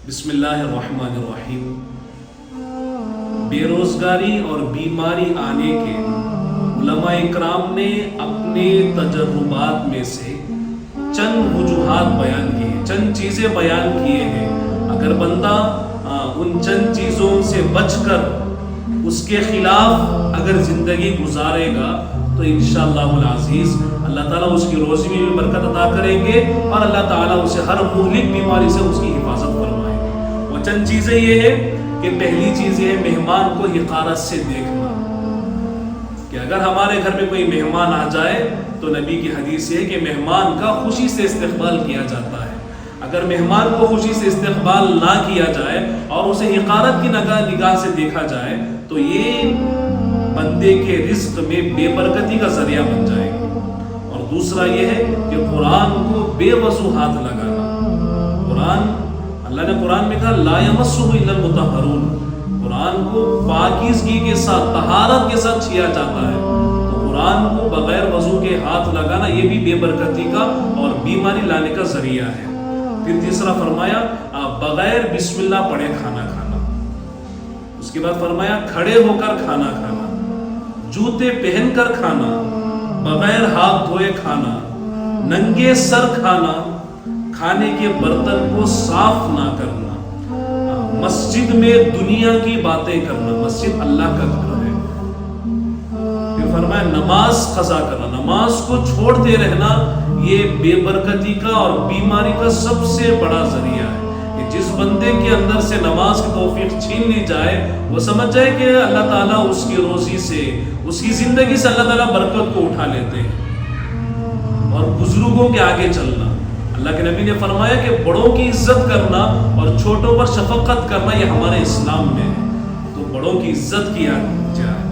بسم اللہ الرحمن الرحیم۔ بے روزگاری اور بیماری آنے کے علماء اکرام نے اپنے تجربات میں سے چند وجوہات بیان کیے، چند چیزیں بیان کیے ہیں۔ اگر بندہ ان چند چیزوں سے بچ کر اس کے خلاف اگر زندگی گزارے گا تو انشاءاللہ العزیز اللہ تعالیٰ اس کی روزی میں بھی برکت عطا کریں گے اور اللہ تعالیٰ اسے ہر مہلک بیماری سے اس کی حفاظت فرمائیں گے۔ وہ چند چیزیں یہ ہیں کہ پہلی چیز یہ ہے مہمان کو حقارت سے دیکھنا، کہ اگر ہمارے گھر میں کوئی مہمان آ جائے تو نبی کی حدیث ہے کہ مہمان کا خوشی سے استقبال کیا جاتا ہے۔ اگر مہمان کو خوشی سے استقبال نہ کیا جائے اور اسے حقارت کی نگاہ سے دیکھا جائے تو یہ بندے کے رزق میں بے برکتی کا ذریعہ بن جائے گی۔ اور دوسرا یہ ہے کہ قرآن کو بے وضو ہاتھ لگانا۔ اللہ نے قرآن میں کہا لا یمسہ الا المطہرون، قرآن کو پاکیزگی کے ساتھ طہارت کے ساتھ چھیا جاتا ہے، تو قرآن کو بغیر وضو کے ہاتھ لگانا یہ بھی بے برکتی کا اور بیماری لانے کا ذریعہ ہے۔ پھر تیسرا فرمایا بغیر بسم اللہ پڑھے کھانا کھانا۔ اس کے بعد فرمایا کھڑے ہو کر کھانا کھانا، جوتے پہن کر کھانا، بغیر ہاتھ دھوئے کھانا، ننگے سر کھانا، کھانے کے برتن کو صاف نہ کرنا، مسجد میں دنیا کی باتیں کرنا، مسجد اللہ کا گھر ہے۔ پھر فرمایا نماز قضا کرنا، نماز کو چھوڑتے رہنا یہ بے برکتی کا اور بیماری کا سب سے بڑا ذریعہ ہے۔ کہ جس بندے کے اندر سے نماز کی توفیق چھین لی جائے وہ سمجھ جائے کہ اللہ تعالیٰ اس کی روزی سے، اس کی زندگی سے اللہ تعالیٰ برکت کو اٹھا لیتے ہیں۔ اور بزرگوں کے آگے چلنا، اللہ کے نبی نے فرمایا کہ بڑوں کی عزت کرنا اور چھوٹوں پر شفقت کرنا یہ ہمارے اسلام میں ہے، تو بڑوں کی عزت کیا جائے۔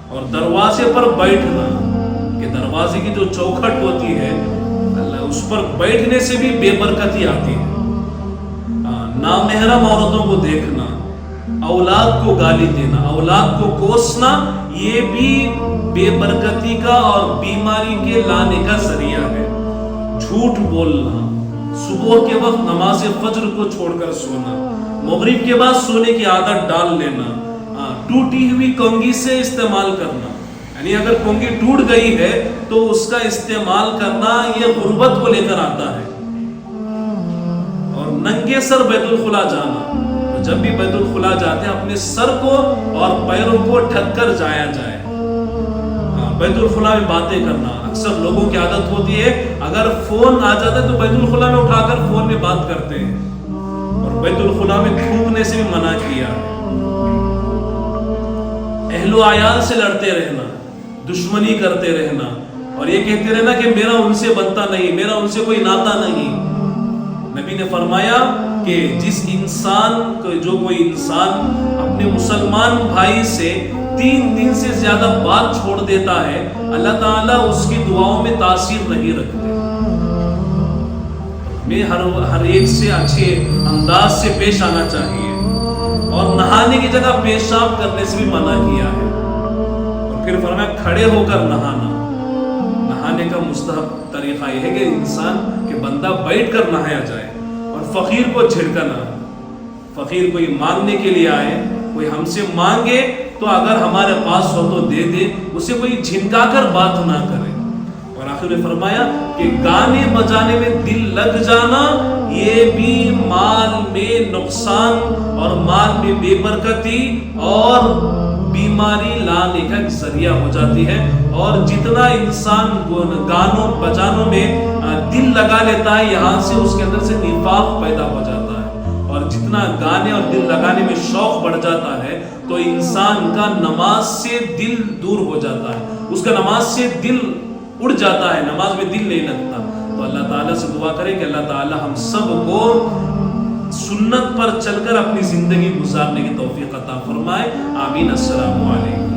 اور دروازے پر بیٹھنا، کہ دروازے کی جو چوکھٹ ہوتی ہے اللہ اس پر بیٹھنے سے بھی بے برکتی آتی ہے۔ نامحرم عورتوں کو دیکھنا، اولاد کو گالی دینا، اولاد کو کوسنا یہ بھی بے برکتی کا اور بیماری کے لانے کا ذریعہ ہے۔ جھوٹ بولنا، صبح کے وقت نماز فجر کو چھوڑ کر سونا، مغرب کے بعد سونے کی عادت ڈال لینا، ٹوٹی ہوئی کنگھی سے استعمال کرنا، یعنی اگر کنگھی ٹوٹ گئی ہے تو اس کا استعمال کرنا یہ غربت کو لے کر آتا ہے۔ اور ننگے سر بیت الخلا جانا، جب بھی بیت الخلا جاتے ہیں اپنے سر کو اور پیروں کو ڈھک کر جایا جائے۔ بیت الخلا میں باتیں کرنا، اکثر لوگوں کی عادت ہوتی ہے اگر فون آ جاتا ہے تو بیت الخلا میں اٹھا کر فون میں بات کرتے ہیں، اور بیت الخلا میں تھوکنے سے بھی منع کیا ہے۔ اہل و عیال سے لڑتے رہنا، دشمنی کرتے رہنا اور یہ کہتے رہنا کہ میرا ان سے بنتا نہیں، میرا ان سے کوئی ناتا نہیں۔ نبی نے فرمایا کہ جس انسان کو جو کوئی انسان اپنے مسلمان بھائی سے 3 دن سے زیادہ بات چھوڑ دیتا ہے اللہ تعالیٰ اس کی دعاؤں میں تاثیر نہیں رکھتے۔ ہمیں ہر ایک سے اچھے انداز سے پیش آنا چاہیے، اور نہانے کی جگہ پیشاب کرنے سے بھی منع کیا ہے۔ اور پھر فرمایا کھڑے ہو کر نہانا، نہانے کا مستحب طریقہ یہ ہے کہ انسان کہ بندہ بیٹھ کر نہایا جائے۔ اور فقیر کو جھڑکنا، فقیر کوئی مانگنے کے لیے آئے، کوئی ہم سے مانگے تو اگر ہمارے پاس ہو تو دے دے، اسے کوئی جھنکا کر بات نہ کرے۔ اور آخر میں فرمایا کہ گانے بجانے میں دل لگ جانا یہ بھی مال میں نقصان اور مال میں بے برکتی اور بیماری لانے کا ذریعہ ہو جاتی ہے۔ اور جتنا انسان گانوں بجانوں میں دل لگا لیتا ہے یہاں سے اس کے اندر سے نفاق پیدا ہو جاتا ہے، اور جتنا گانے اور دل لگانے میں شوق بڑھ جاتا ہے تو انسان کا نماز سے دل دور ہو جاتا ہے، اس کا نماز سے دل اڑ جاتا ہے، نماز میں دل نہیں لگتا۔ تو اللہ تعالیٰ سے دعا کریں کہ اللہ تعالیٰ ہم سب کو سنت پر چل کر اپنی زندگی گزارنے کی توفیق عطا فرمائے۔ آمین۔ السلام علیکم۔